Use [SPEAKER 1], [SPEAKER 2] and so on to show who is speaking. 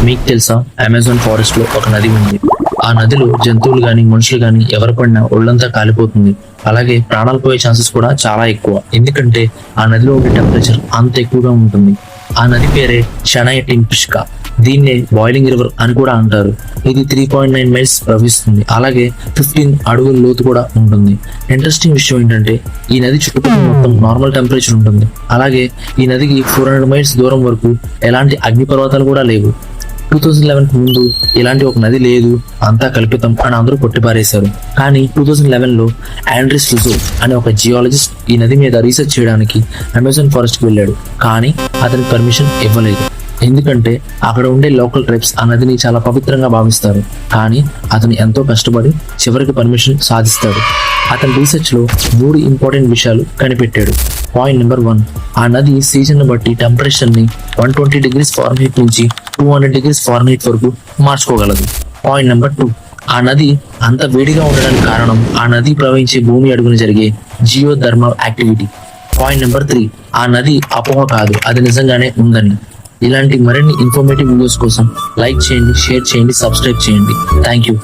[SPEAKER 1] మీకు తెలుసా, Amazon forest లో ఒక నది ఉంది. ఆ నదిలో జంతువులు గాని మనుషులు గాని ఎవరు పడినా ఒళ్ళంతా కాలిపోతుంది. అలాగే ప్రాణాలు పోయే ఛాన్సెస్ కూడా చాలా ఎక్కువ. ఎందుకంటే ఆ నదిలో ఉండే టెంపరేచర్ అంత ఎక్కువగా ఉంటుంది. ఆ నది పేరే షనాయ్ టింపిష్కా. దీన్నే బాయిలింగ్ రివర్ అని కూడా అంటారు. ఇది 3.9 మైల్స్ ప్రవహిస్తుంది. అలాగే 15 అడుగుల లోతు కూడా ఉంటుంది. ఇంట్రెస్టింగ్ విషయం ఏంటంటే ఈ నది చుట్టుపక్కల మొత్తం నార్మల్ టెంపరేచర్ ఉంటుంది. అలాగే ఈ నదికి 400 మైల్స్ దూరం వరకు ఎలాంటి అగ్నిపర్వతాలు కూడా లేవు. 2011 ముందు ఇలాంటి ఒక నది లేదు, అంతా కల్పితం అని అందరూ కొట్టిపారేశారు. కానీ 2011లో ఆండ్రిస్ రుజో అనే ఒక జియాలజిస్ట్ ఈ నది మీద రీసెర్చ్ చేయడానికి అమెజాన్ ఫారెస్ట్ కి వెళ్ళాడు. కానీ అతనికి పర్మిషన్ ఇవ్వలేదు. ఎందుకంటే అక్కడ ఉండే లోకల్ ట్రైబ్స్ ఆ నదిని చాలా పవిత్రంగా భావిస్తారు. కానీ అతను ఎంతో కష్టపడి చివరికి పర్మిషన్ సాధిస్తాడు. అతని రీసెర్చ్ లో 3 ఇంపార్టెంట్ విషయాలు కనిపెట్టాడు. పాయింట్ నెంబర్ 1, ఆ నది సీజన్ బట్టి టెంపరేచర్ ని 120 డిగ్రీస్ ఫారెన్హీట్ నుంచి 200 డిగ్రీస్ ఫారెన్హీట్ వరకు మార్చుకోగలదు. పాయింట్ నెంబర్ 2, ఆ నది అంత వేడిగా ఉండడానికి కారణం ఆ నది ప్రవహించే భూమి అడుగున జరిగే జియోథర్మల్ యాక్టివిటీ. పాయింట్ నెంబర్ 3, ఆ నది అపోహ కాదు, అది నిజంగానే ఉందని. ఇలాంటి మరిన్ని ఇన్ఫర్మేటివ్ వీడియోస్ కోసం లైక్ చేయండి, షేర్ చేయండి, సబ్స్క్రైబ్ చేయండి. Thank you.